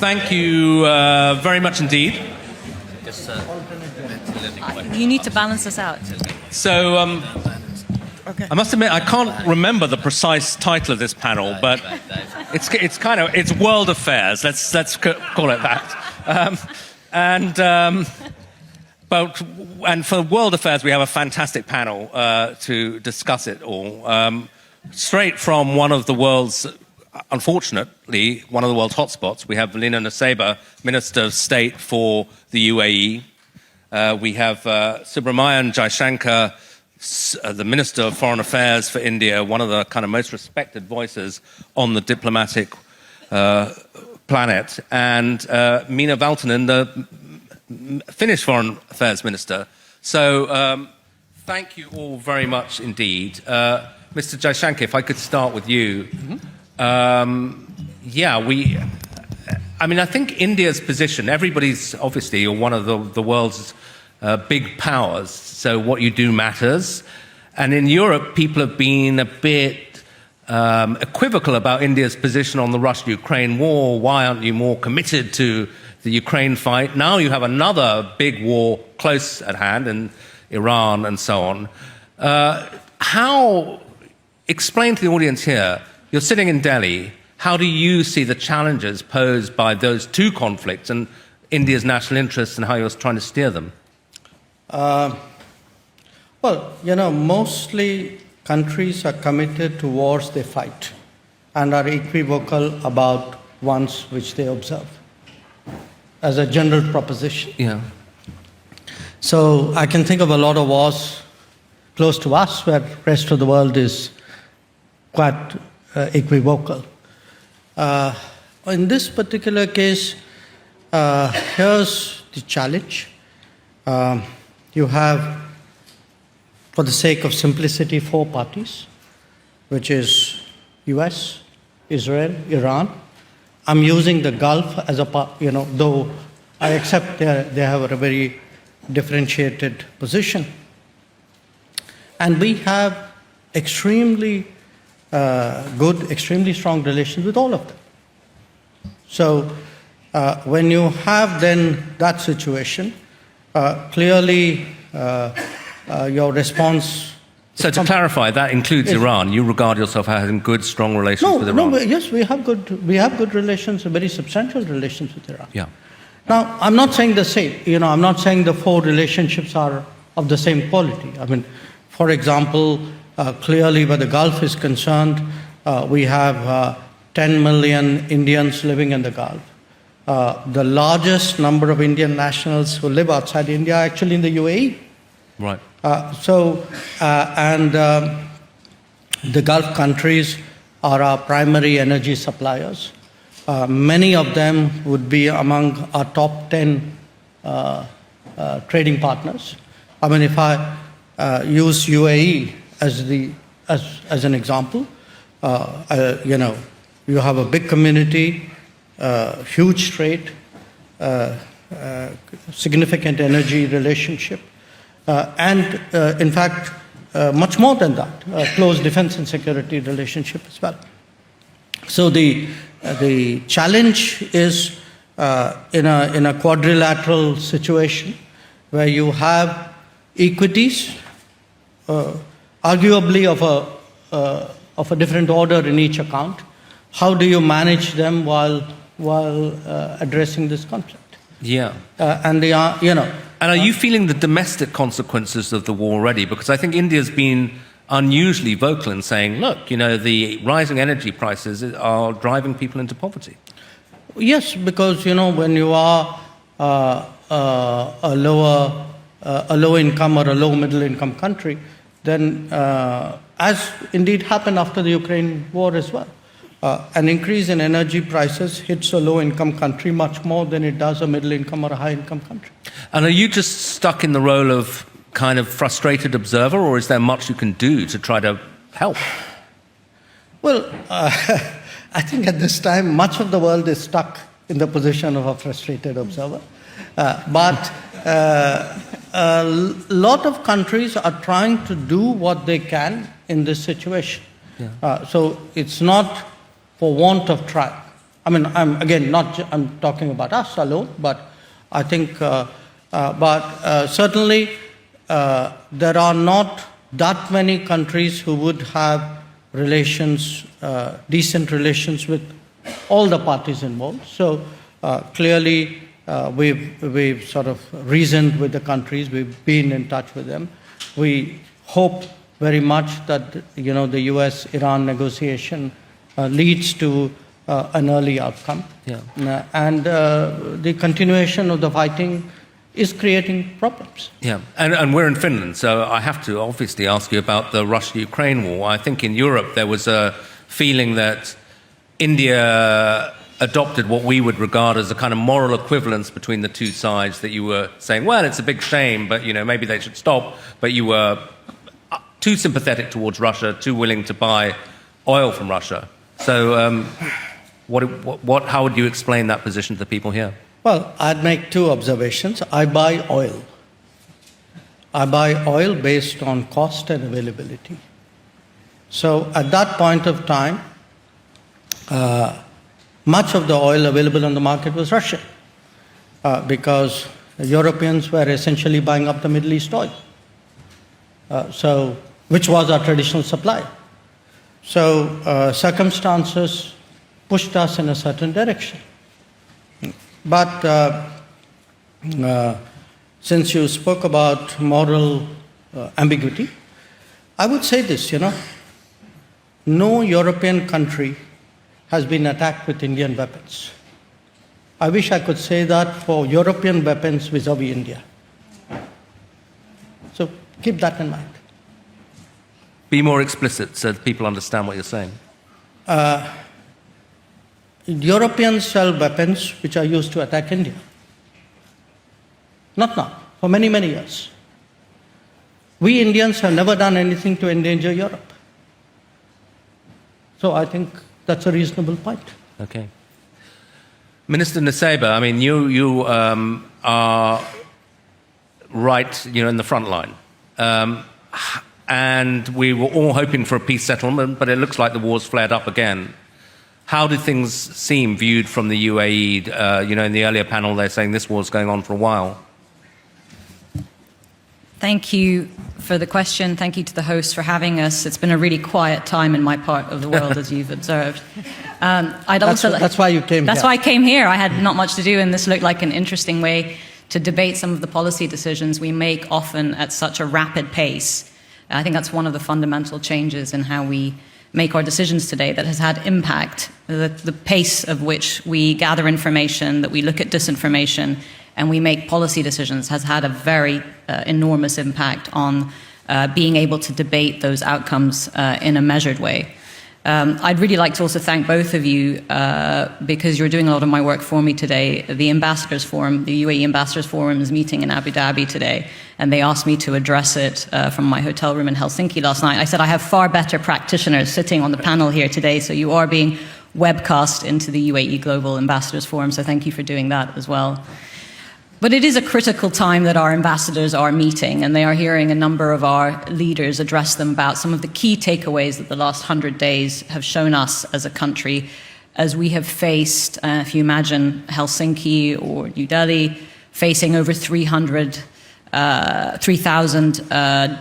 Thank you very much indeed. You need to balance this out. So, I must admit, I can't remember the precise title of this panel, but it's World Affairs. Let's call it that. And for World Affairs, we have a fantastic panel to discuss it all. Straight from one of the world's, unfortunately, one of the world's hotspots, we have Lina Naseba, Minister of State for the UAE. We have Subrahmanyam Jaishankar, the Minister of Foreign Affairs for India, one of the kind of most respected voices on the diplomatic planet, and Minna Valtonen, the Finnish Foreign Affairs Minister. So thank you all very much indeed. Mr. Jaishankar, if I could start with you. I think India's position, everybody's obviously one of the world's big powers, so what you do matters. And in Europe, people have been a bit equivocal about India's position on the Russia-Ukraine war. Why aren't you more committed to the Ukraine fight? Now you have another big war close at hand in Iran and so on. Explain to the audience here, you're sitting in Delhi, how do you see the challenges posed by those two conflicts and India's national interests and how you're trying to steer them? Mostly countries are committed to wars they fight and are equivocal about ones which they observe, as a general proposition. Yeah. So I can think of a lot of wars close to us where the rest of the world is quite equivocal. In this particular case, here's the challenge. You have, for the sake of simplicity, four parties, which is US, Israel, Iran. I'm using the Gulf as a part, though I accept they have a very differentiated position. And we have extremely good, extremely strong relations with all of them. So when you have then that situation, clearly your response... So to clarify, that includes Iran. You regard yourself as having good, strong relations with Iran? Yes, we have good relations, very substantial relations with Iran. Yeah. Now, I'm not saying the same. I'm not saying the four relationships are of the same quality. I mean, for example, clearly where the Gulf is concerned, we have 10 million Indians living in the Gulf. The largest number of Indian nationals who live outside India are actually in the UAE. Right. The Gulf countries are our primary energy suppliers. Many of them would be among our top 10 trading partners. I mean, if I use UAE as an example, you have a big community, huge trade, significant energy relationship, and in fact, much more than that, close defense and security relationship as well. So the challenge is in a quadrilateral situation where you have equities, arguably of a different order in each account. How do you manage them while addressing this conflict? Yeah. And are you feeling the domestic consequences of the war already? Because I think India's been unusually vocal in saying, look, the rising energy prices are driving people into poverty. Yes, because, when you are a low income or a low middle income country, then as indeed happened after the Ukraine war as well, an increase in energy prices hits a low-income country much more than it does a middle-income or a high-income country. And are you just stuck in the role of kind of frustrated observer, or is there much you can do to try to help? Well, I think at this time, much of the world is stuck in the position of a frustrated observer. But a lot of countries are trying to do what they can in this situation. Yeah. So it's not for want of trying. I mean, I'm talking about us alone, but I think, certainly there are not that many countries who would have relations, decent relations with all the parties involved. So clearly, we've sort of reasoned with the countries. We've been in touch with them. We hope very much that the U.S.-Iran negotiation leads to an early outcome. Yeah. And the continuation of the fighting is creating problems. Yeah, and we're in Finland, so I have to obviously ask you about the Russia-Ukraine war. I think in Europe there was a feeling that India adopted what we would regard as a kind of moral equivalence between the two sides, that you were saying, well, it's a big shame, but maybe they should stop, but you were too sympathetic towards Russia, too willing to buy oil from Russia. So how would you explain that position to the people here? Well, I'd make two observations. I buy oil. I buy oil based on cost and availability. So at that point of time, much of the oil available on the market was Russian, because Europeans were essentially buying up the Middle East oil, which was our traditional supply. So circumstances pushed us in a certain direction. But since you spoke about moral ambiguity, I would say this, no European country has been attacked with Indian weapons. I wish I could say that for European weapons vis-à-vis India. So keep that in mind. Be more explicit so that people understand what you're saying. Europeans sell weapons which are used to attack India. Not now, for many, many years. We Indians have never done anything to endanger Europe. So I think that's a reasonable point. Okay. Minister Nusseibeh, I mean, you are right, in the front line. And we were all hoping for a peace settlement, but it looks like the war's flared up again. How do things seem viewed from the UAE? In the earlier panel, they're saying this war's going on for a while. Thank you for the question. Thank you to the host for having us. It's been a really quiet time in my part of the world, as you've observed. That's why you came here. That's why I came here. I had not much to do, and this looked like an interesting way to debate some of the policy decisions we make often at such a rapid pace. I think that's one of the fundamental changes in how we make our decisions today that has had impact. The pace of which we gather information, that we look at disinformation, and we make policy decisions has had a very enormous impact on being able to debate those outcomes in a measured way. I'd really like to also thank both of you because you're doing a lot of my work for me today. The Ambassadors Forum, the UAE Ambassadors Forum is meeting in Abu Dhabi today, and they asked me to address it from my hotel room in Helsinki last night. I said I have far better practitioners sitting on the panel here today, so you are being webcast into the UAE Global Ambassadors Forum, so thank you for doing that as well. But it is a critical time that our ambassadors are meeting, and they are hearing a number of our leaders address them about some of the key takeaways that the last 100 days have shown us as a country, as we have faced, if you imagine Helsinki or New Delhi, facing over 3,000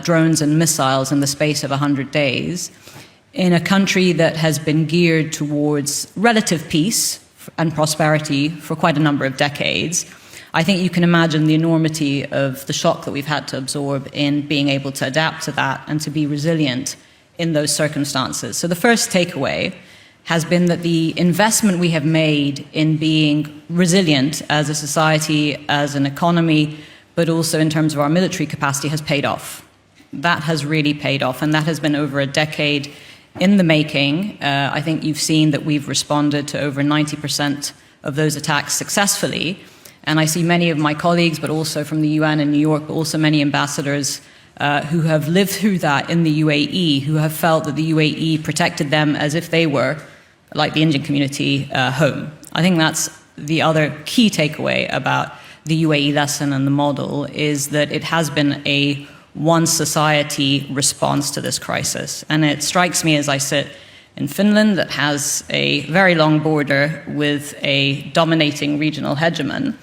drones and missiles in the space of 100 days, in a country that has been geared towards relative peace and prosperity for quite a number of decades. I think you can imagine the enormity of the shock that we've had to absorb in being able to adapt to that and to be resilient in those circumstances. So the first takeaway has been that the investment we have made in being resilient as a society, as an economy, but also in terms of our military capacity has paid off. That has really paid off, and that has been over a decade in the making. I think you've seen that we've responded to over 90% of those attacks successfully. And I see many of my colleagues, but also from the UN in New York, but also many ambassadors who have lived through that in the UAE, who have felt that the UAE protected them as if they were, like the Indian community, home. I think that's the other key takeaway about the UAE lesson and the model, is that it has been a one society response to this crisis. And it strikes me as I sit in Finland that has a very long border with a dominating regional hegemon,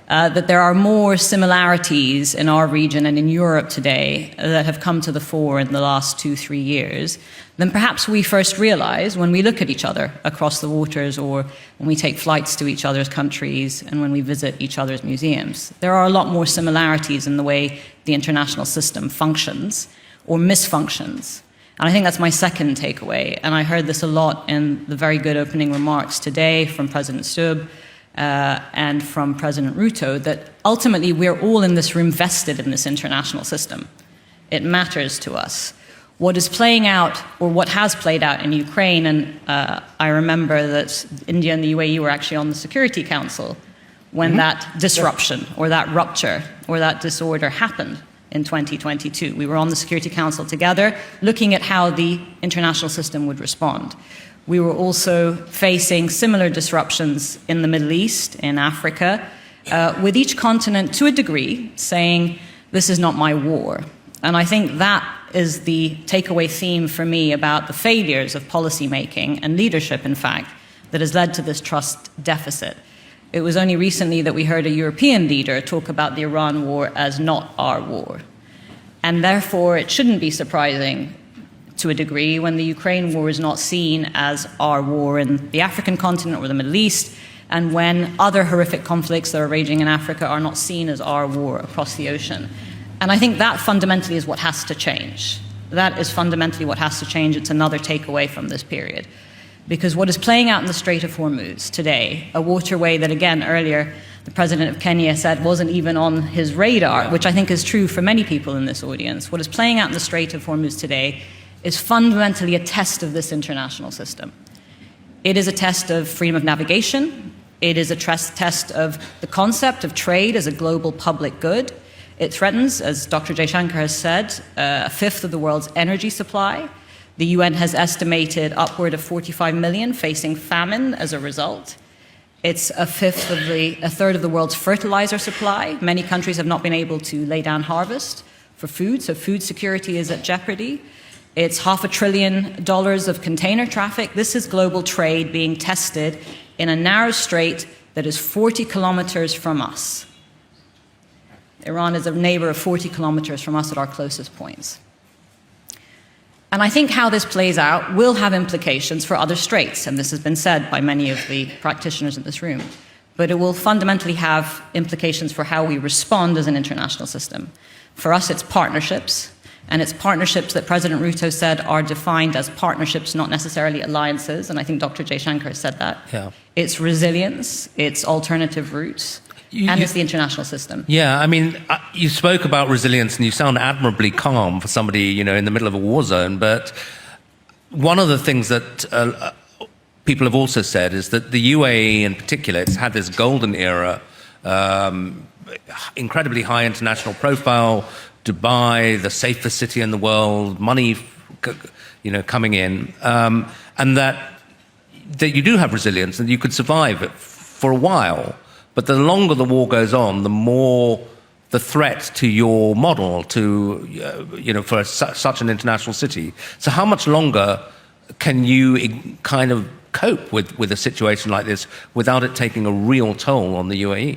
that there are more similarities in our region and in Europe today that have come to the fore in the last 2-3 years than perhaps we first realize when we look at each other across the waters, or when we take flights to each other's countries and when we visit each other's museums. There are a lot more similarities in the way the international system functions or misfunctions. And I think that's my second takeaway. And I heard this a lot in the very good opening remarks today from President Stubb and from President Ruto, that ultimately we're all in this room vested in this international system. It matters to us. What is playing out, or what has played out in Ukraine, and I remember that India and the UAE were actually on the Security Council when that disruption or that rupture or that disorder happened in 2022. We were on the Security Council together, looking at how the international system would respond. We were also facing similar disruptions in the Middle East, in Africa, with each continent, to a degree, saying, this is not my war. And I think that is the takeaway theme for me about the failures of policymaking and leadership, in fact, that has led to this trust deficit. It was only recently that we heard a European leader talk about the Iran war as not our war. And therefore, it shouldn't be surprising, to a degree, when the Ukraine war is not seen as our war in the African continent or the Middle East, and when other horrific conflicts that are raging in Africa are not seen as our war across the ocean. And I think that fundamentally is what has to change. That is fundamentally what has to change. It's another takeaway from this period. Because what is playing out in the Strait of Hormuz today, a waterway that, again, earlier the president of Kenya said wasn't even on his radar, which I think is true for many people in this audience. What is playing out in the Strait of Hormuz today is fundamentally a test of this international system. It is a test of freedom of navigation. It is a test of the concept of trade as a global public good. It threatens, as Dr. Jaishankar has said, a fifth of the world's energy supply. The UN has estimated upward of 45 million facing famine as a result. It's a third of the world's fertilizer supply. Many countries have not been able to lay down harvest for food, so food security is at jeopardy. It's $500 billion of container traffic. This is global trade being tested in a narrow strait that is 40 kilometers from us. Iran is a neighbor of 40 kilometers from us at our closest points. And I think how this plays out will have implications for other straits, and this has been said by many of the practitioners in this room. But it will fundamentally have implications for how we respond as an international system. For us, it's partnerships, and it's partnerships that President Ruto said are defined as partnerships, not necessarily alliances, and I think Dr. Jaishankar said that. Yeah. It's resilience, it's alternative routes, and it's the international system. Yeah, I mean, you spoke about resilience and you sound admirably calm for somebody, in the middle of a war zone. But one of the things that people have also said is that the UAE in particular, it's had this golden era, incredibly high international profile, Dubai, the safest city in the world, money, coming in, and that you do have resilience and you could survive it for a while. But the longer the war goes on, the more the threat to your model, for such an international city. So how much longer can you kind of cope with a situation like this without it taking a real toll on the UAE?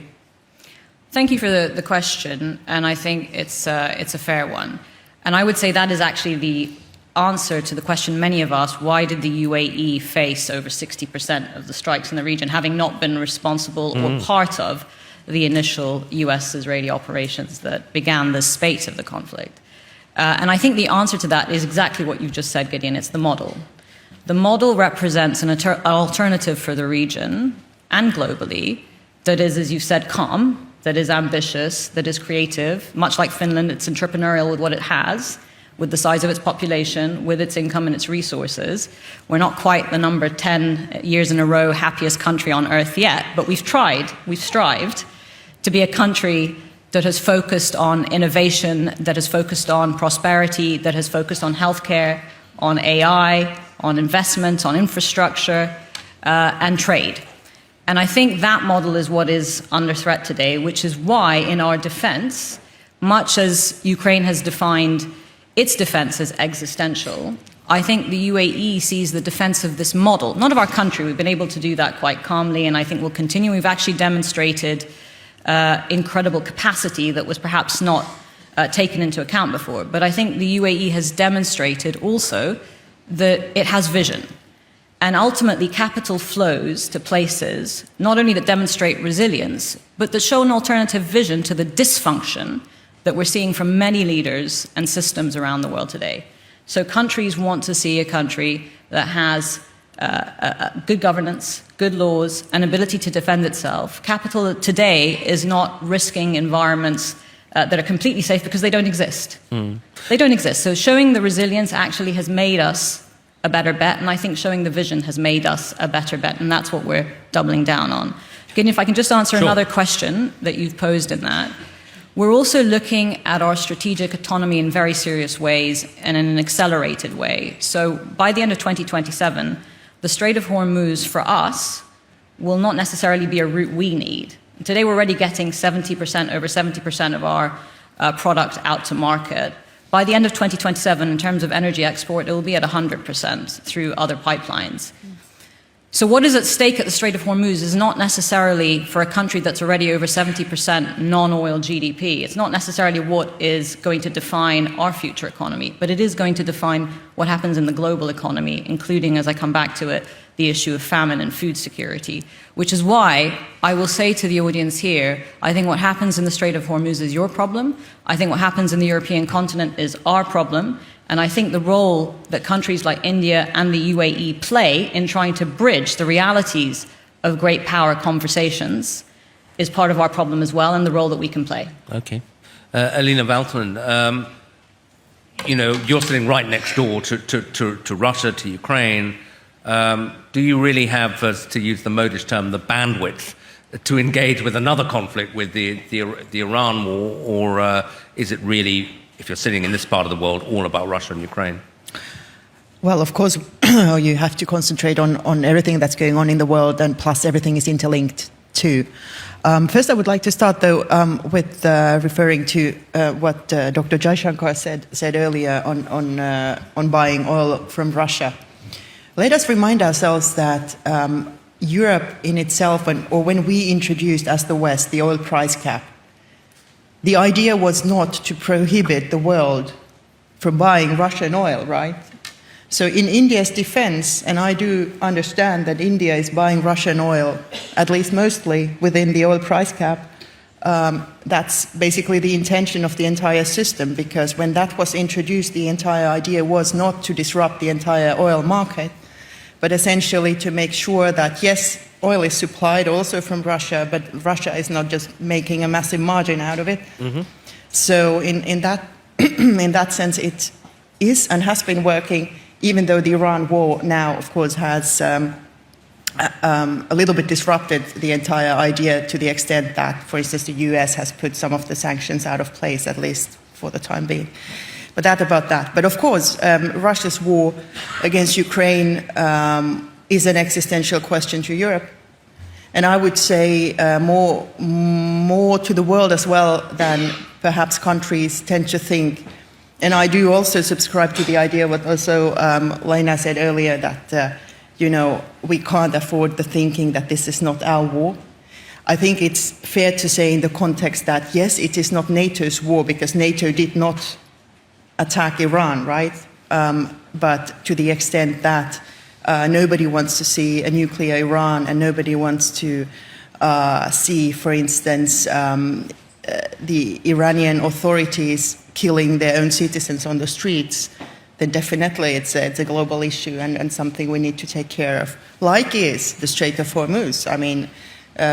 Thank you for the question, and I think it's a fair one. And I would say that is actually the answer to the question many have asked, why did the UAE face over 60% of the strikes in the region, having not been responsible or part of the initial US-Israeli operations that began the spate of the conflict? And I think the answer to that is exactly what you've just said, Gideon. It's the model. The model represents an alternative for the region and globally that is, as you've said, calm, that is ambitious, that is creative. Much like Finland, it's entrepreneurial with what it has, with the size of its population, with its income and its resources. We're not quite the number 10 years in a row happiest country on earth yet, but we've strived to be a country that has focused on innovation, that has focused on prosperity, that has focused on healthcare, on AI, on investment, on infrastructure, and trade. And I think that model is what is under threat today, which is why in our defense, much as Ukraine has defined its defense as existential, I think the UAE sees the defense of this model, not of our country. We've been able to do that quite calmly, and I think we'll continue. We've actually demonstrated incredible capacity that was perhaps not taken into account before. But I think the UAE has demonstrated also that it has vision. And ultimately, capital flows to places not only that demonstrate resilience, but that show an alternative vision to the dysfunction that we're seeing from many leaders and systems around the world today. So countries want to see a country that has good governance, good laws, an ability to defend itself. Capital today is not risking environments that are completely safe because they don't exist. They don't exist. So showing the resilience actually has made us a better bet, and I think showing the vision has made us a better bet, and that's what we're doubling down on. Again, if I can just answer another question that you've posed in that. We're also looking at our strategic autonomy in very serious ways and in an accelerated way. So by the end of 2027, the Strait of Hormuz for us will not necessarily be a route we need. Today we're already getting over 70% of our product out to market. By the end of 2027, in terms of energy export, it will be at 100% through other pipelines. So what is at stake at the Strait of Hormuz is not necessarily for a country that's already over 70% non-oil GDP. It's not necessarily what is going to define our future economy, but it is going to define what happens in the global economy, including, as I come back to it, the issue of famine and food security, which is why I will say to the audience here, I think what happens in the Strait of Hormuz is your problem. I think what happens in the European continent is our problem. And I think the role that countries like India and the UAE play in trying to bridge the realities of great power conversations is part of our problem as well, and the role that we can play. Okay. Alina Veltman, you're sitting right next door to Russia, to Ukraine. Do you really have, to use the modish term, the bandwidth to engage with another conflict with the Iran war, or is it really, if you're sitting in this part of the world, all about Russia and Ukraine? Well, of course, you have to concentrate on everything that's going on in the world, and plus everything is interlinked too. First, I would like to start, though, with referring to what Dr. Jaishankar said earlier on buying oil from Russia. Let us remind ourselves that Europe in itself, or when we introduced as the West the oil price cap, the idea was not to prohibit the world from buying Russian oil, right? So in India's defense, and I do understand that India is buying Russian oil, at least mostly within the oil price cap, that's basically the intention of the entire system, because when that was introduced, the entire idea was not to disrupt the entire oil market, but essentially to make sure that, yes, oil is supplied also from Russia, but Russia is not just making a massive margin out of it. Mm-hmm. So in that in that sense, it is and has been working, even though the Iran war now, of course, has a little bit disrupted the entire idea to the extent that, for instance, the US has put some of the sanctions out of place, at least for the time being. But that about that. But of course, Russia's war against Ukraine is an existential question to Europe. And I would say more to the world as well than perhaps countries tend to think. And I do also subscribe to the idea what also Lena said earlier, that we can't afford the thinking that this is not our war. I think it's fair to say in the context that, yes, it is not NATO's war, because NATO did not attack Iran, right? But to the extent that nobody wants to see a nuclear Iran, and nobody wants to see, for instance, the Iranian authorities killing their own citizens on the streets, then definitely it's a global issue and something we need to take care of, like is the Strait of Hormuz. I mean,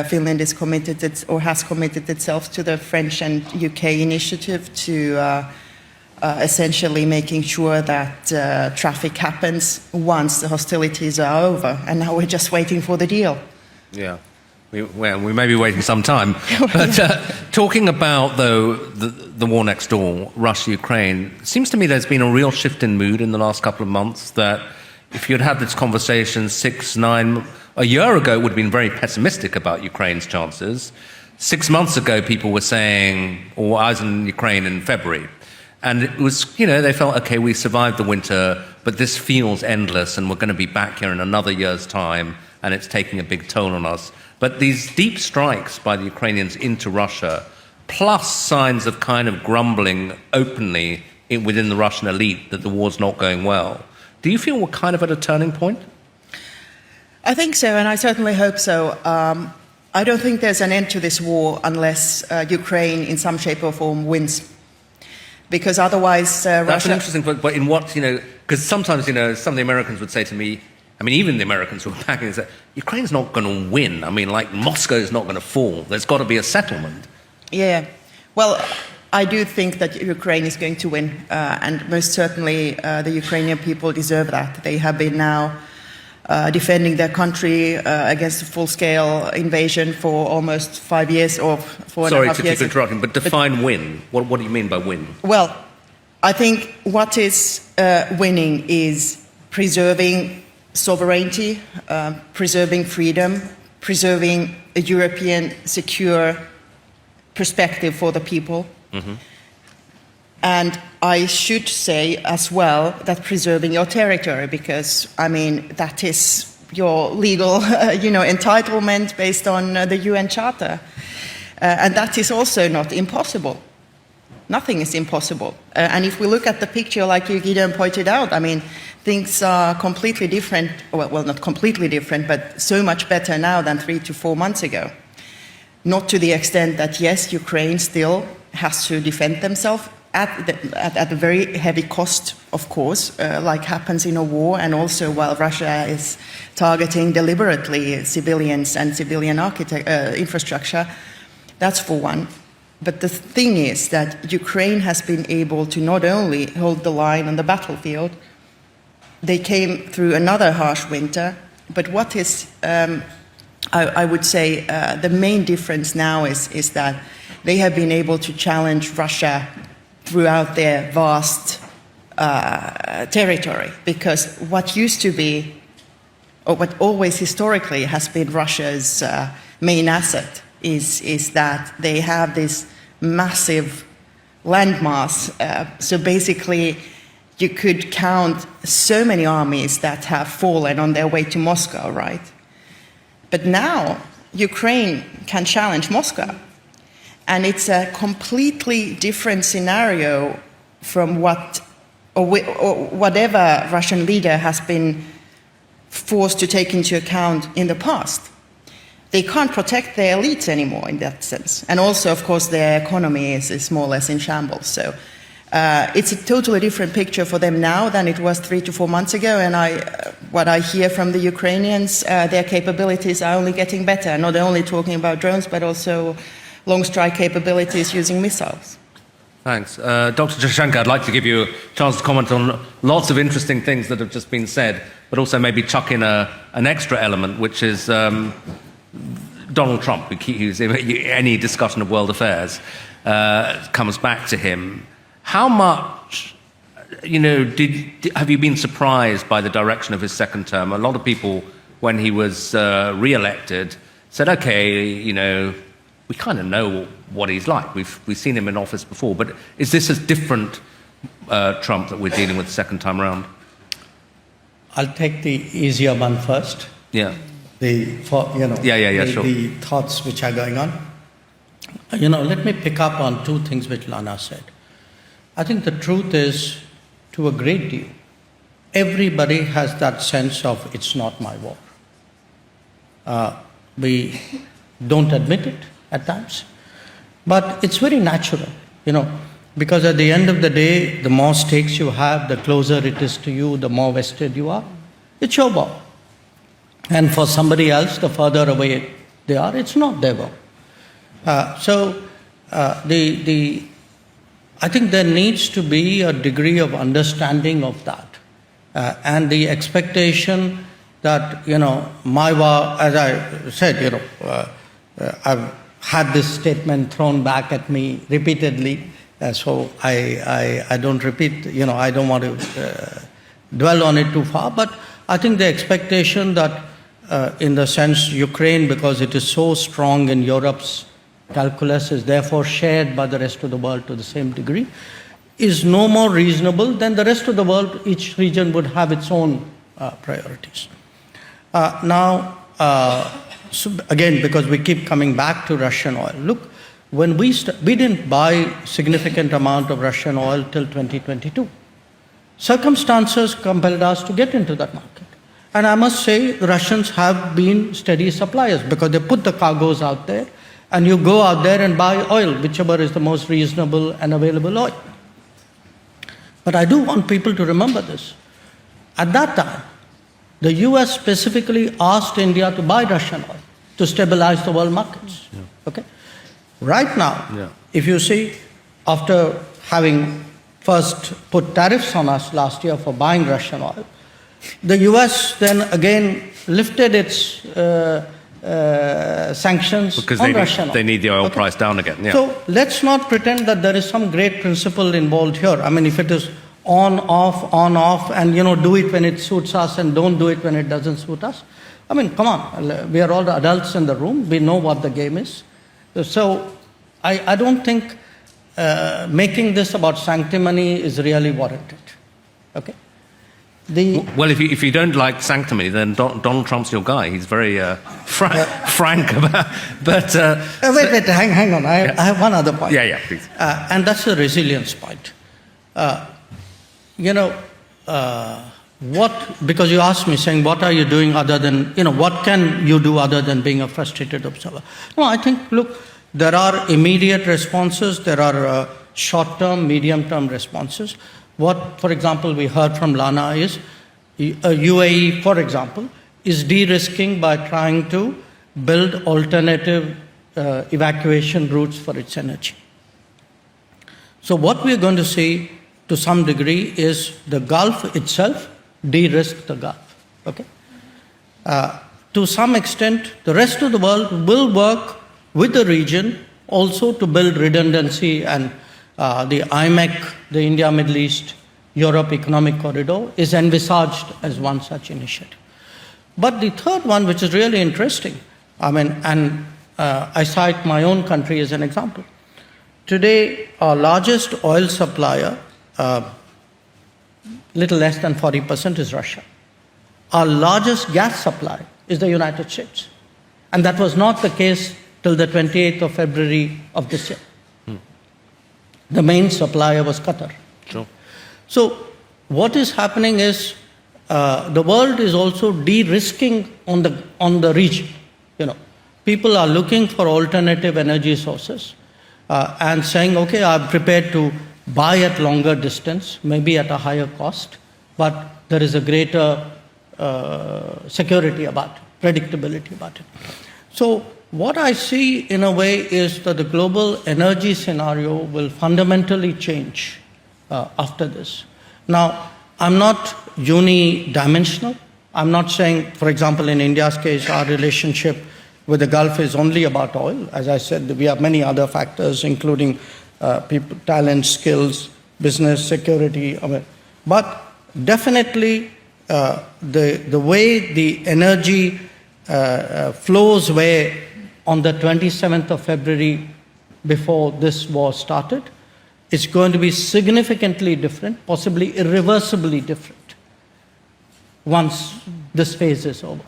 Finland is committed or has committed itself to the French and UK initiative to essentially making sure that traffic happens once the hostilities are over. And now we're just waiting for the deal. Yeah. We may be waiting some time. But talking about, though, the war next door, Russia-Ukraine, it seems to me there's been a real shift in mood in the last couple of months, that if you'd had this conversation a year ago, it would have been very pessimistic about Ukraine's chances. 6 months ago, people were saying, or I was in Ukraine in February, and it was, they felt, okay, we survived the winter, but this feels endless and we're going to be back here in another year's time and it's taking a big toll on us. But these deep strikes by the Ukrainians into Russia, plus signs of kind of grumbling openly within the Russian elite that the war's not going well, do you feel we're kind of at a turning point? I think so, and I certainly hope so. I don't think there's an end to this war unless Ukraine, in some shape or form, wins. Because otherwise, That's Russia... an interesting point, but in what, because sometimes, some of the Americans would say to me, even the Americans who are backing it, say, Ukraine's not going to win. Moscow's not going to fall. There's got to be a settlement. Yeah. Well, I do think that Ukraine is going to win, and most certainly the Ukrainian people deserve that. They have been now defending their country against a full-scale invasion for almost 5 years or 4.5 years. Sorry to keep interrupting, but define win. What do you mean by win? Well, I think what is winning is preserving sovereignty, preserving freedom, preserving a European secure perspective for the people. Mm-hmm. And I should say as well that preserving your territory, because, that is your legal, entitlement based on the UN Charter. And that is also not impossible. Nothing is impossible. And if we look at the picture, like you, Gideon, pointed out, things are completely different, well, not completely different, but so much better now than 3 to 4 months ago. Not to the extent that, yes, Ukraine still has to defend themselves at a very heavy cost, of course, like happens in a war, and also while Russia is targeting deliberately civilians and civilian infrastructure. That's for one. But the thing is that Ukraine has been able to not only hold the line on the battlefield, they came through another harsh winter, but what is, I would say, the main difference now is that they have been able to challenge Russia throughout their vast territory, because what used to be, or what always historically has been Russia's main asset is that they have this massive landmass. So basically, you could count so many armies that have fallen on their way to Moscow, right? But now, Ukraine can challenge Moscow. And it's a completely different scenario from whatever Russian leader has been forced to take into account in the past. They can't protect their elites anymore in that sense. And also, of course, their economy is more or less in shambles. So it's a totally different picture for them now than it was 3 to 4 months ago. And what I hear from the Ukrainians, their capabilities are only getting better, not only talking about drones, but also long strike capabilities using missiles. Thanks. Dr. Jaishankar, I'd like to give you a chance to comment on lots of interesting things that have just been said, but also maybe chuck in an extra element, which is Donald Trump, any discussion of world affairs comes back to him. How much, have you been surprised by the direction of his second term? A lot of people, when he was re-elected, said, okay, we kind of know what he's like. We've seen him in office before. But is this a different Trump that we're dealing with the second time around? I'll take the easier one first. Yeah. The thoughts which are going on. Let me pick up on two things which Lana said. I think the truth is, to a great deal, everybody has that sense of it's not my war. We don't admit it at times, but it's very natural, because at the end of the day, the more stakes you have, the closer it is to you, the more vested you are. It's your war. And for somebody else, the further away they are, it's not their war. I think there needs to be a degree of understanding of that, and the expectation that, my war, as I said, I've had this statement thrown back at me repeatedly, so I don't repeat, I don't want to dwell on it too far, but I think the expectation that in the sense Ukraine, because it is so strong in Europe's calculus, is therefore shared by the rest of the world to the same degree, is no more reasonable than the rest of the world. Each region would have its own priorities. So again, because we keep coming back to Russian oil, look, when we didn't buy significant amount of Russian oil till 2022. Circumstances compelled us to get into that market. And I must say, the Russians have been steady suppliers because they put the cargoes out there and you go out there and buy oil, whichever is the most reasonable and available oil. But I do want people to remember this. At that time, the US specifically asked India to buy Russian oil to stabilize the world markets. Yeah. Okay? Right now, if you see, after having first put tariffs on us last year for buying Russian oil, the US then again lifted its sanctions because on Russian oil. They need the oil price down again. Yeah. So let's not pretend that there is some great principle involved here. I mean, if it is on, off, and do it when it suits us and don't do it when it doesn't suit us. I mean, come on, we are all the adults in the room. We know what the game is. So I don't think making this about sanctimony is really warranted. Okay? Well, if you don't like sanctimony, then Donald Trump's your guy. He's very frank about. But wait, hang on. I have one other point. Yeah, please. And that's the resilience point. Because you asked me saying, what are you doing other than, what can you do other than being a frustrated observer? No, I think, look, there are immediate responses, there are short-term, medium-term responses. What, for example, we heard from Lana is UAE, for example, is de-risking by trying to build alternative evacuation routes for its energy. So what we're going to see to some degree is the Gulf itself de-risk the Gulf. Okay? To some extent, the rest of the world will work with the region also to build redundancy, and the IMEC, the India, Middle East, Europe Economic Corridor, is envisaged as one such initiative. But the third one, which is really interesting, I cite my own country as an example. Today, our largest oil supplier, little less than 40% is Russia. Our largest gas supplier is the United States. And that was not the case till the 28th of February of this year. The main supplier was Qatar. Sure. So what is happening is the world is also de-risking on the region. People are looking for alternative energy sources and saying, okay, I'm prepared to buy at longer distance, maybe at a higher cost, but there is a greater security about it, predictability about it. So what I see in a way is that the global energy scenario will fundamentally change after this. Now, I'm not unidimensional. I'm not saying, for example, in India's case, our relationship with the Gulf is only about oil. As I said, we have many other factors, including people, talent, skills, business, security. But definitely, the way the energy flows were on the 27th of February before this war started, it's going to be significantly different, possibly irreversibly different, once this phase is over.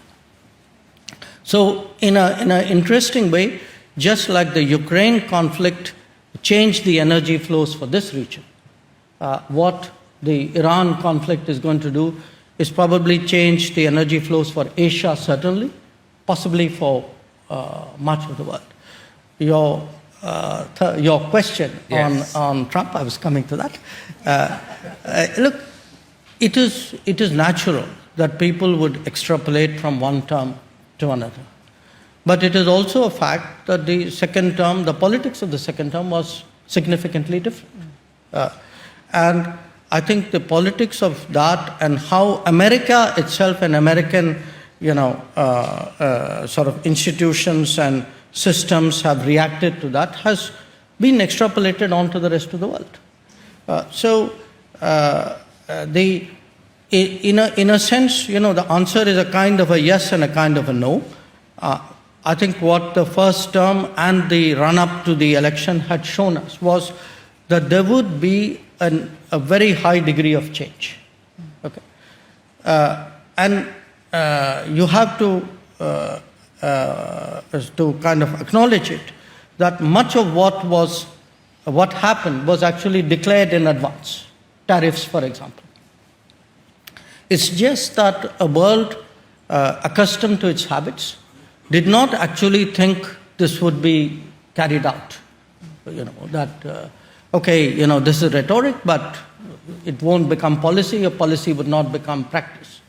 So in an interesting way, just like the Ukraine conflict changed the energy flows for this region, what the Iran conflict is going to do is probably change the energy flows for Asia, certainly, possibly for much of the world. Your question on Trump, I was coming to that. Look, it is natural that people would extrapolate from one term to another. But it is also a fact that the second term, the politics of the second term was significantly different. And I think the politics of that and how America itself and American sort of institutions and systems have reacted to that has been extrapolated onto the rest of the world. In a sense, the answer is a kind of a yes and a kind of a no. I think what the first term and the run-up to the election had shown us was that there would be a very high degree of change. Okay, and you have to kind of acknowledge it, that much of what happened was actually declared in advance. Tariffs, for example. It's just that a world accustomed to its habits did not actually think this would be carried out. This is rhetoric, but it won't become policy, or policy would not become practice.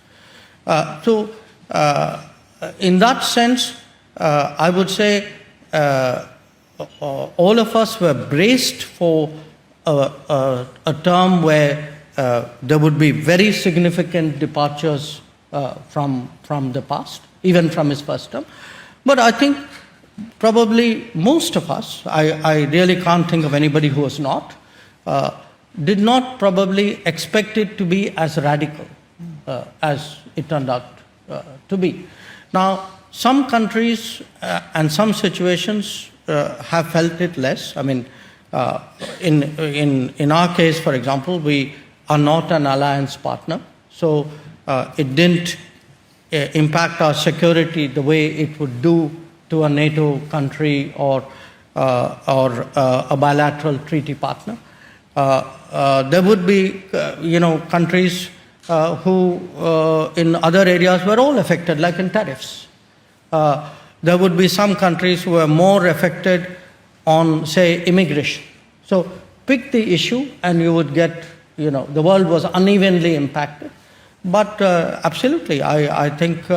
In that sense, I would say all of us were braced for a term where there would be very significant departures from the past, even from his first term. But I think probably most of us, I really can't think of anybody who was not, did not probably expect it to be as radical as it turned out to be. Now, some countries and some situations have felt it less. I mean, in our case, for example, we are not an alliance partner, so it didn't impact our security the way it would do to a NATO country or a bilateral treaty partner. There would be, countries who in other areas were all affected, like in tariffs. There would be some countries who were more affected on, say, immigration. So pick the issue and you would get, the world was unevenly impacted. But absolutely, I think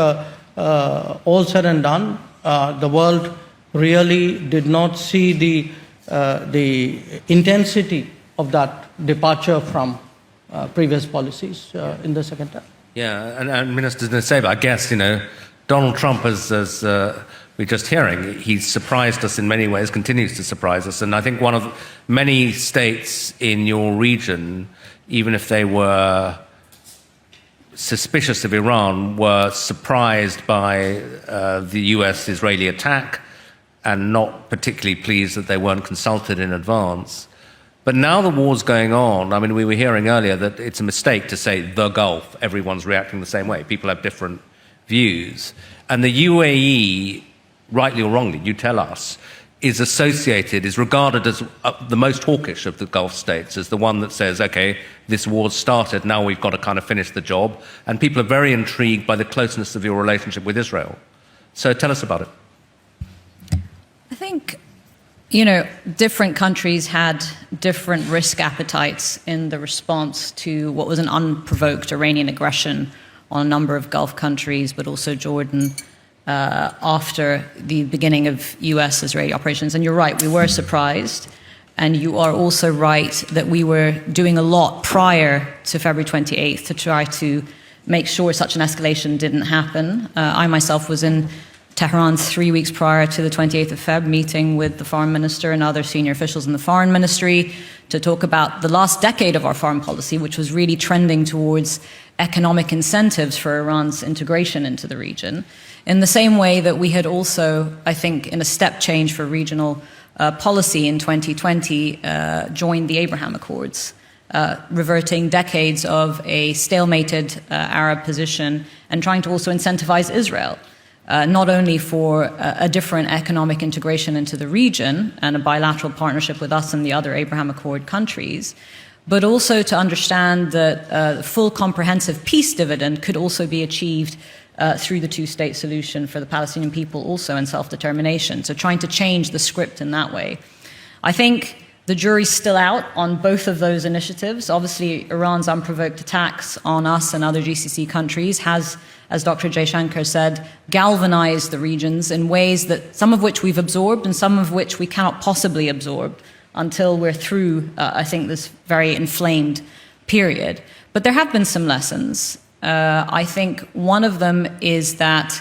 all said and done, the world really did not see the intensity of that departure from previous policies in the second term. Yeah, and Minister Nusseibeh, I guess, Donald Trump, as we're just hearing, he's surprised us in many ways, continues to surprise us. And I think one of many states in your region, even if they were suspicious of Iran, were surprised by the US-Israeli attack and not particularly pleased that they weren't consulted in advance. But now the war's going on. I mean, we were hearing earlier that it's a mistake to say the Gulf. Everyone's reacting the same way. People have different views. And the UAE, rightly or wrongly, you tell us, is regarded as the most hawkish of the Gulf states, as the one that says, okay, this war's started, now we've got to kind of finish the job. And people are very intrigued by the closeness of your relationship with Israel. So tell us about it. I think, different countries had different risk appetites in the response to what was an unprovoked Iranian aggression on a number of Gulf countries, but also Jordan, after the beginning of US-Israeli operations. And you're right, we were surprised. And you are also right that we were doing a lot prior to February 28th to try to make sure such an escalation didn't happen. I myself was in Tehran 3 weeks prior to the 28th of Feb, meeting with the foreign minister and other senior officials in the foreign ministry to talk about the last decade of our foreign policy, which was really trending towards economic incentives for Iran's integration into the region. In the same way that we had also, I think, in a step change for regional policy in 2020, joined the Abraham Accords, reverting decades of a stalemated Arab position and trying to also incentivize Israel. Not only for a different economic integration into the region and a bilateral partnership with us and the other Abraham Accord countries, but also to understand that the full comprehensive peace dividend could also be achieved through the two-state solution for the Palestinian people also and self-determination. So trying to change the script in that way. I think the jury's still out on both of those initiatives. Obviously, Iran's unprovoked attacks on us and other GCC countries has, as Dr. Jaishankar said, galvanized the regions in ways that some of which we've absorbed and some of which we cannot possibly absorb until we're through, I think, this very inflamed period. But there have been some lessons. I think one of them is that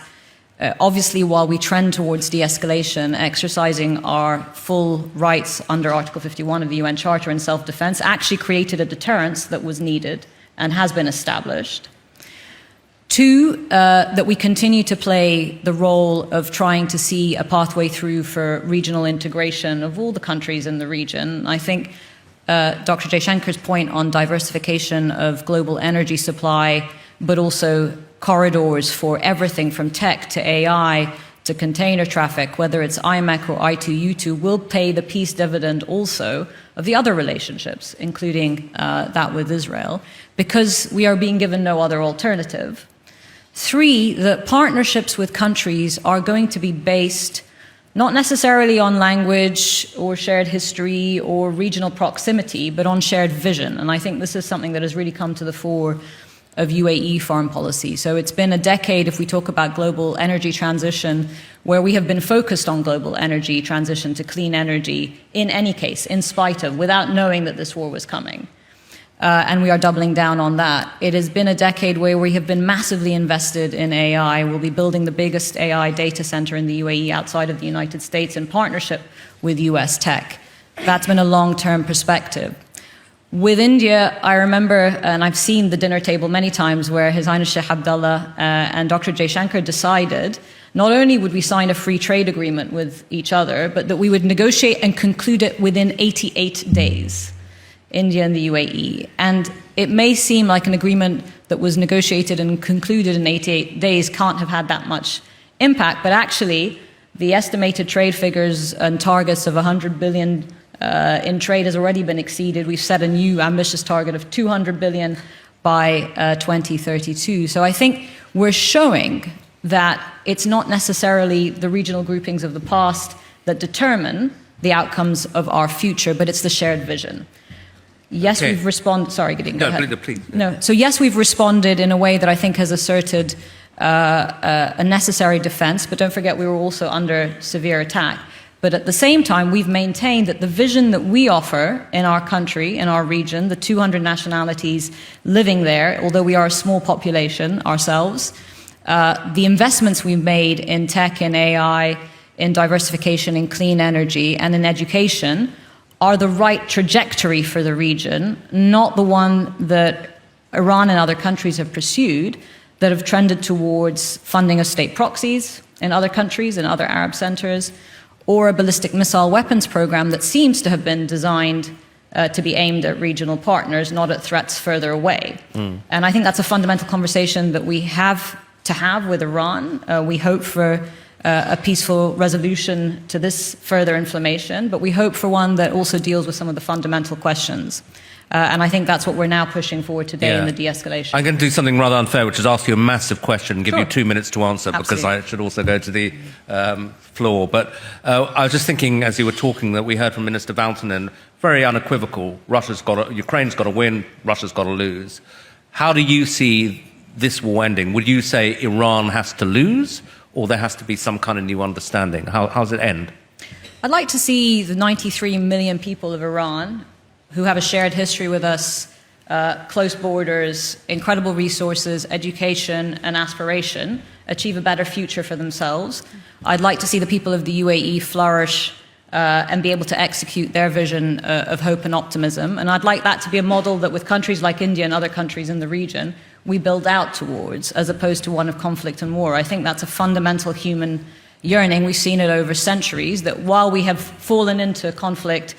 obviously, while we trend towards de-escalation, exercising our full rights under Article 51 of the UN Charter in self-defense actually created a deterrence that was needed and has been established. Two, that we continue to play the role of trying to see a pathway through for regional integration of all the countries in the region. I think Dr. Jaishankar's point on diversification of global energy supply, but also corridors for everything from tech to AI to container traffic, whether it's IMEC or I2U2, will pay the peace dividend also of the other relationships, including that with Israel, because we are being given no other alternative. 3, the partnerships with countries are going to be based not necessarily on language or shared history or regional proximity, but on shared vision. And I think this is something that has really come to the fore of UAE foreign policy. So it's been a decade, if we talk about global energy transition, where we have been focused on global energy transition to clean energy in any case, in spite of, without knowing that this war was coming. And we are doubling down on that. It has been a decade where we have been massively invested in AI. We'll be building the biggest AI data center in the UAE outside of the United States in partnership with US tech. That's been a long-term perspective. With India, I remember, and I've seen the dinner table many times, where His Highness Sheikh Abdullah and Dr. Jaishankar decided not only would we sign a free trade agreement with each other, but that we would negotiate and conclude it within 88 days. India and the UAE. And it may seem like an agreement that was negotiated and concluded in 88 days can't have had that much impact, but actually the estimated trade figures and targets of 100 billion in trade has already been exceeded. We've set a new ambitious target of 200 billion by 2032. So I think we're showing that it's not necessarily the regional groupings of the past that determine the outcomes of our future, but it's the shared vision. Yes, okay. We've responded. Sorry, Gideon, go ahead. Please. No, so yes, we've responded in a way that I think has asserted a necessary defense, but don't forget we were also under severe attack. But at the same time, we've maintained that the vision that we offer in our country, in our region, the 200 nationalities living there, although we are a small population ourselves, the investments we've made in tech and AI, in diversification, in clean energy, and in education are the right trajectory for the region, not the one that Iran and other countries have pursued that have trended towards funding of state proxies in other countries, in other Arab centers, or a ballistic missile weapons program that seems to have been designed to be aimed at regional partners, not at threats further away. And I think that's a fundamental conversation that we have to have with Iran. We hope for a peaceful resolution to this further inflammation, but we hope for one that also deals with some of the fundamental questions. And I think that's what we're now pushing forward today in the de-escalation. I'm going to do something rather unfair, which is ask you a massive question and give Sure. you 2 minutes to answer. Absolutely. Because I should also go to the floor. But I was just thinking, as you were talking, that we heard from Minister Valtonen, very unequivocal, Ukraine's got to win, Russia's got to lose. How do you see this war ending? Would you say Iran has to lose, or there has to be some kind of new understanding? How does it end? I'd like to see the 93 million people of Iran who have a shared history with us, close borders, incredible resources, education, and aspiration, achieve a better future for themselves. I'd like to see the people of the UAE flourish and be able to execute their vision of hope and optimism. And I'd like that to be a model that with countries like India and other countries in the region, we build out towards, as opposed to one of conflict and war. I think that's a fundamental human yearning. We've seen it over centuries, that while we have fallen into conflict,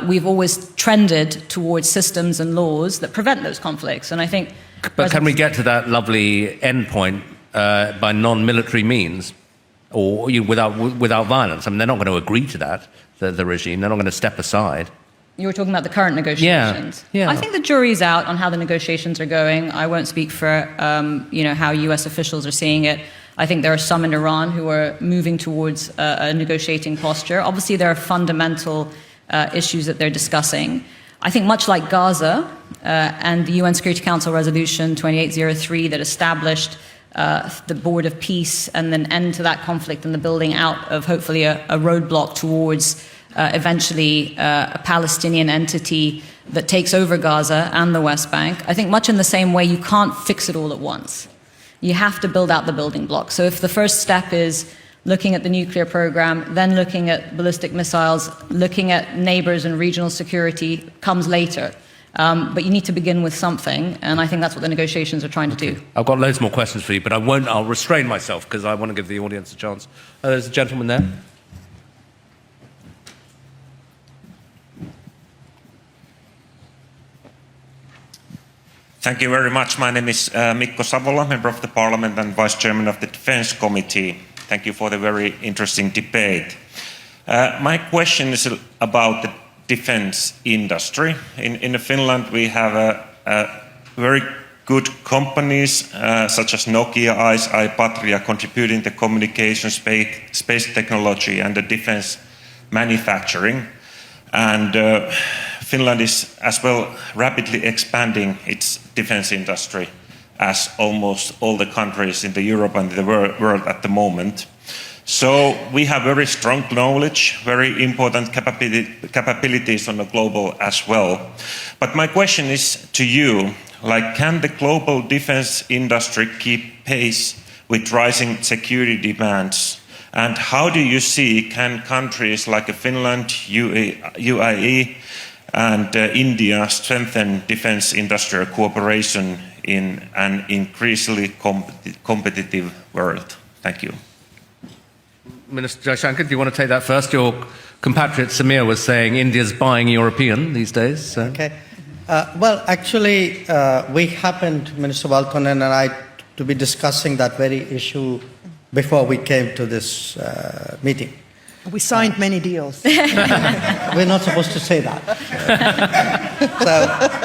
we've always trended towards systems and laws that prevent those conflicts. And I think... But can we get to that lovely endpoint by non-military means, or without violence? I mean, they're not going to agree to that, the regime. They're not going to step aside. You were talking about the current negotiations. Yeah. I think the jury's out on how the negotiations are going. I won't speak for how U.S. officials are seeing it. I think there are some in Iran who are moving towards a negotiating posture. Obviously, there are fundamental issues that they're discussing. I think much like Gaza and the UN Security Council Resolution 2803 that established the Board of Peace and then end to that conflict and the building out of hopefully a roadblock towards eventually a Palestinian entity that takes over Gaza and the West Bank. I think much in the same way, you can't fix it all at once. You have to build out the building blocks. So if the first step is looking at the nuclear program, then looking at ballistic missiles, looking at neighbors and regional security comes later. But you need to begin with something, and I think that's what the negotiations are trying to do. I've got loads more questions for you, but I'll restrain myself because I want to give the audience a chance. There's a gentleman there. Thank you very much. My name is Mikko Savola, Member of the Parliament and Vice Chairman of the Defence Committee. Thank you for the very interesting debate. My question is about the defence industry. In Finland we have very good companies such as Nokia, ICEYE, Patria contributing to communication, space technology and the defence manufacturing. And Finland is as well rapidly expanding its defence industry as almost all the countries in Europe and the world at the moment. So we have very strong knowledge, very important capabilities on the global as well. But my question is to you, like, can the global defence industry keep pace with rising security demands? And how do you see, can countries like Finland, UAE and India strengthen defence industrial cooperation in an increasingly competitive world? Thank you. Minister Jaishankar, do you want to take that first? Your compatriot Samir was saying India's buying European these days. So. Okay. Well, actually, we happened, Minister Valtonen and I, to be discussing that very issue before we came to this meeting. We signed many deals. We're not supposed to say that.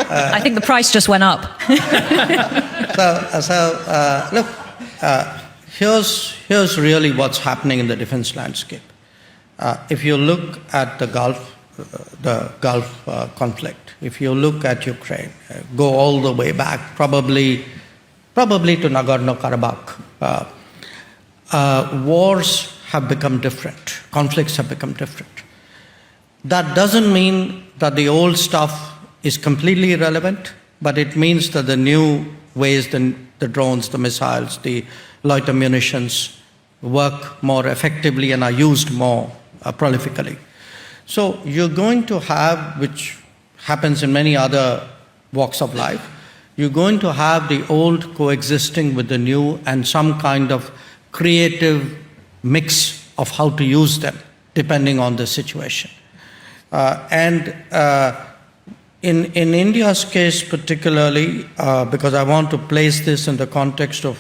I think the price just went up. Look, here's really what's happening in the defense landscape. If you look at the Gulf conflict, if you look at Ukraine, go all the way back, probably to Nagorno-Karabakh, wars have become different. Conflicts have become different. That doesn't mean that the old stuff is completely irrelevant, but it means that the new ways, the drones, the missiles, the loiter munitions work more effectively and are used more prolifically. So you're going to have, which happens in many other walks of life, you're going to have the old coexisting with the new and some kind of creative mix of how to use them, depending on the situation. In India's case particularly, because I want to place this in the context of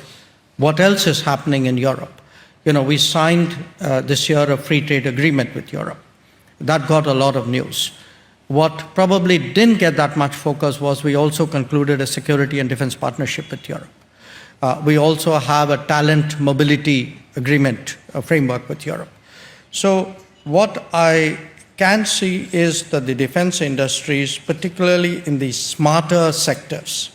what else is happening in Europe. We signed this year a free trade agreement with Europe. That got a lot of news. What probably didn't get that much focus was we also concluded a security and defense partnership with Europe. We also have a talent mobility agreement, a framework with Europe. So what I can see is that the defense industries, particularly in the smarter sectors,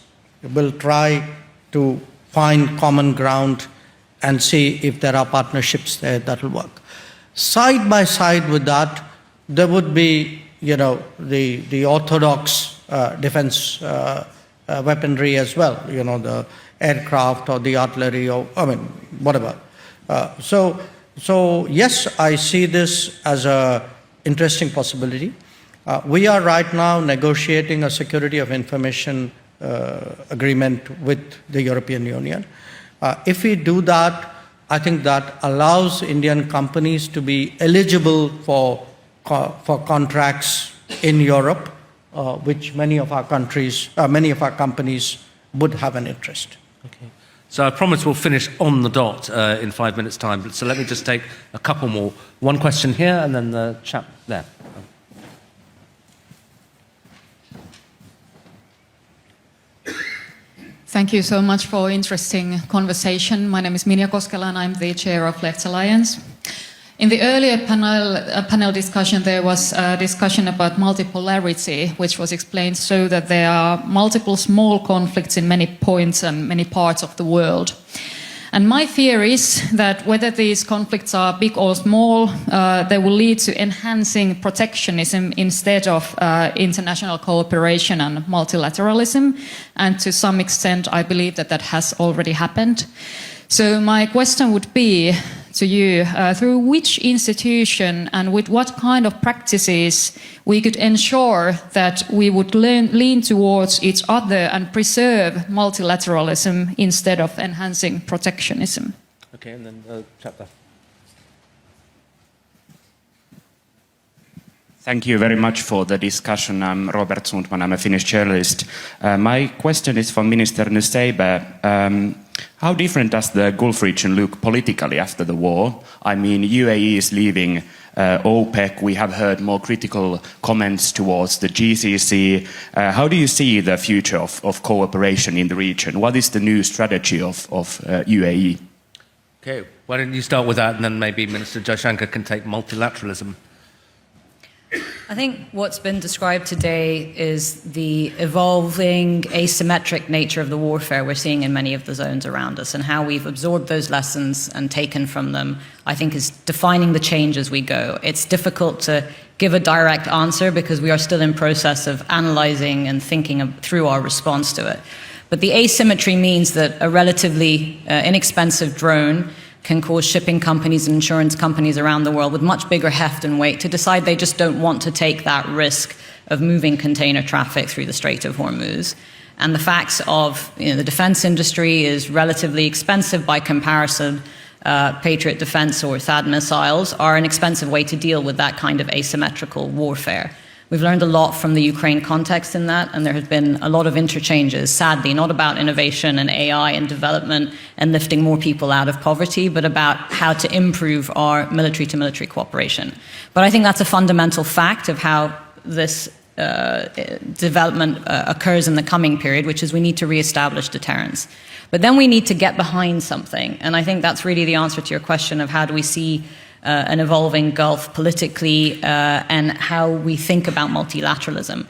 will try to find common ground and see if there are partnerships there that will work. Side by side with that, there would be, the orthodox defense weaponry as well, the aircraft or the artillery or, whatever. So yes, I see this as an interesting possibility. We are right now negotiating a security of information agreement with the European Union. If we do that, I think that allows Indian companies to be eligible for contracts in Europe, which many of our companies would have an interest. Okay. So I promise we'll finish on the dot in 5 minutes' time. So let me just take a couple more. One question here, and then the chap there. Thank you so much for interesting conversation. My name is Minja Koskela and I'm the chair of Left Alliance. In the earlier panel discussion, there was a discussion about multipolarity, which was explained so that there are multiple small conflicts in many points and many parts of the world. And my fear is that whether these conflicts are big or small, they will lead to enhancing protectionism instead of international cooperation and multilateralism. And to some extent, I believe that that has already happened. So my question would be to you, through which institution and with what kind of practices we could ensure that we would lean towards each other and preserve multilateralism instead of enhancing protectionism? Okay, and then the chap there. Thank you very much for the discussion. I'm Robert Sundman, I'm a Finnish journalist. My question is for Minister Nusseibeh. How different does the Gulf region look politically after the war? I mean, UAE is leaving OPEC. We have heard more critical comments towards the GCC. How do you see the future of cooperation in the region? What is the new strategy of UAE? Okay, why don't you start with that, and then maybe Minister Jaishankar can take multilateralism. I think what's been described today is the evolving asymmetric nature of the warfare we're seeing in many of the zones around us, and how we've absorbed those lessons and taken from them, I think, is defining the change as we go. It's difficult to give a direct answer because we are still in process of analyzing and thinking through our response to it. But the asymmetry means that a relatively inexpensive drone can cause shipping companies and insurance companies around the world with much bigger heft and weight to decide they just don't want to take that risk of moving container traffic through the Strait of Hormuz. And the facts of the defense industry is relatively expensive by comparison. Patriot defense or THAAD missiles are an expensive way to deal with that kind of asymmetrical warfare. We've learned a lot from the Ukraine context in that, and there has been a lot of interchanges, sadly, not about innovation and AI and development and lifting more people out of poverty, but about how to improve our military-to-military cooperation. But I think that's a fundamental fact of how this development occurs in the coming period, which is we need to reestablish deterrence. But then we need to get behind something, and I think that's really the answer to your question of how do we see an evolving Gulf politically and how we think about multilateralism.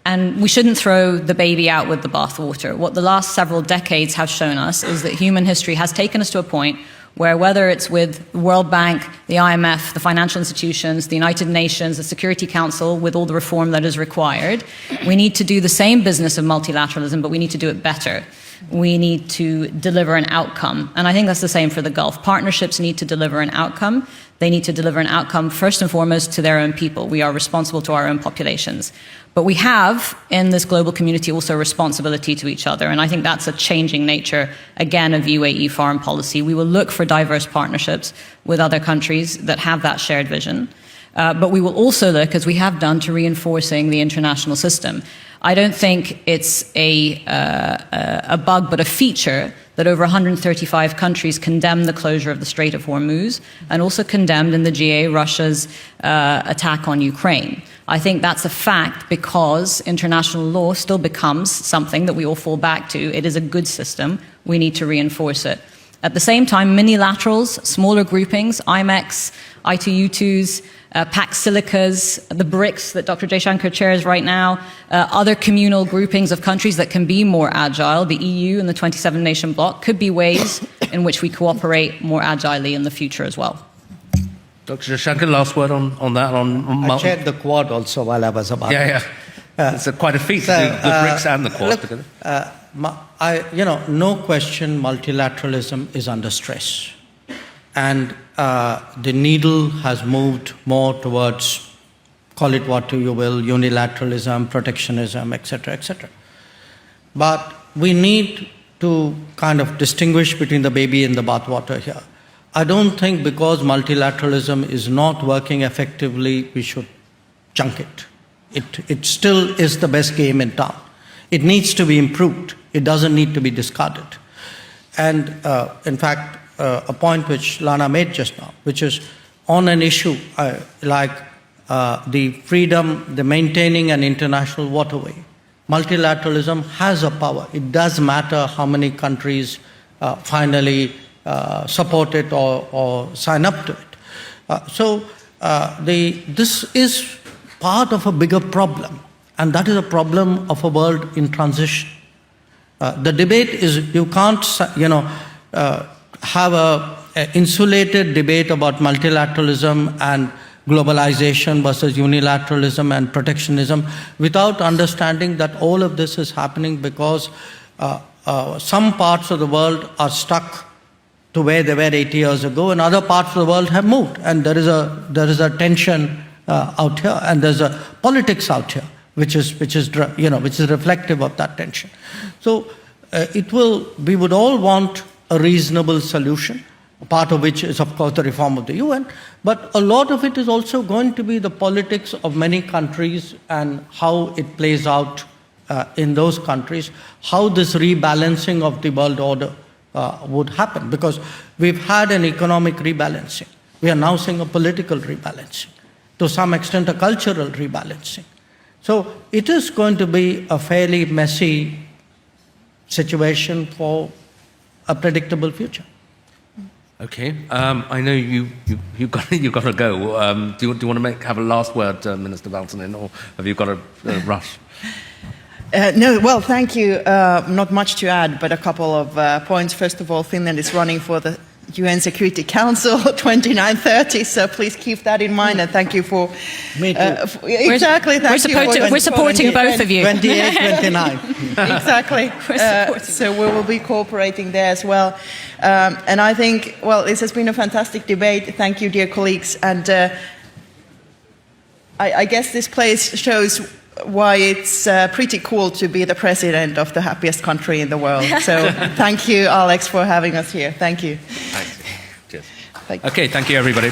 And we shouldn't throw the baby out with the bathwater. What the last several decades have shown us is that human history has taken us to a point where, whether it's with the World Bank, the IMF, the financial institutions, the United Nations, the Security Council, with all the reform that is required, we need to do the same business of multilateralism, but we need to do it better. We need to deliver an outcome. And I think that's the same for the Gulf. Partnerships need to deliver an outcome. They need to deliver an outcome first and foremost to their own people. We are responsible to our own populations. But we have, in this global community, also a responsibility to each other. And I think that's a changing nature, again, of UAE foreign policy. We will look for diverse partnerships with other countries that have that shared vision. But we will also look, as we have done, to reinforcing the international system. I don't think it's a bug, but a feature that over 135 countries condemned the closure of the Strait of Hormuz and also condemned in the GA Russia's attack on Ukraine. I think that's a fact because international law still becomes something that we all fall back to. It is a good system. We need to reinforce it. At the same time, minilaterals, smaller groupings, IMEX, I2U2s, Pax Silicas, the BRICS that Dr. Jaishankar chairs right now, other communal groupings of countries that can be more agile, the EU and the 27-nation bloc, could be ways in which we cooperate more agilely in the future as well. Dr. Jaishankar, last word on that? I chaired the Quad also while I was about. Yeah. It's quite a feat to do the BRICS and the Quad together. No question, multilateralism is under stress. And the needle has moved more towards, call it what you will, unilateralism, protectionism, etc., etc. But we need to kind of distinguish between the baby and the bathwater here. I don't think because multilateralism is not working effectively, we should junk it. It still is the best game in town. It needs to be improved. It doesn't need to be discarded. And in fact, a point which Lana made just now, which is on an issue like the freedom, the maintaining an international waterway. Multilateralism has a power. It does matter how many countries finally support it or sign up to it. This is part of a bigger problem, and that is a problem of a world in transition. The debate is you can't, have an insulated debate about multilateralism and globalization versus unilateralism and protectionism without understanding that all of this is happening because some parts of the world are stuck to where they were 80 years ago, and other parts of the world have moved. And there is a tension out here, and there's a politics out here, which is reflective of that tension. So we would all want a reasonable solution, part of which is, of course, the reform of the UN, but a lot of it is also going to be the politics of many countries and how it plays out in those countries, how this rebalancing of the world order would happen, because we've had an economic rebalancing. We are now seeing a political rebalancing, to some extent a cultural rebalancing. So it is going to be a fairly messy situation for a predictable future. Okay, I know you got to go. Do you want to have a last word, Minister Valtonen, or have you got to rush? No, well, thank you. Not much to add, but a couple of points. First of all, Finland is running for the UN Security Council 29-30, so please keep that in mind, and thank you for... Me too. Exactly, We're supporting both of you. 28, 29. Exactly. So we will be cooperating there as well. And I think, well, this has been a fantastic debate. Thank you, dear colleagues. And I guess this place shows why it's pretty cool to be the president of the happiest country in the world. So thank you, Alex, for having us here. Thank you. Thanks. Cheers. Thank you. Okay, thank you, everybody.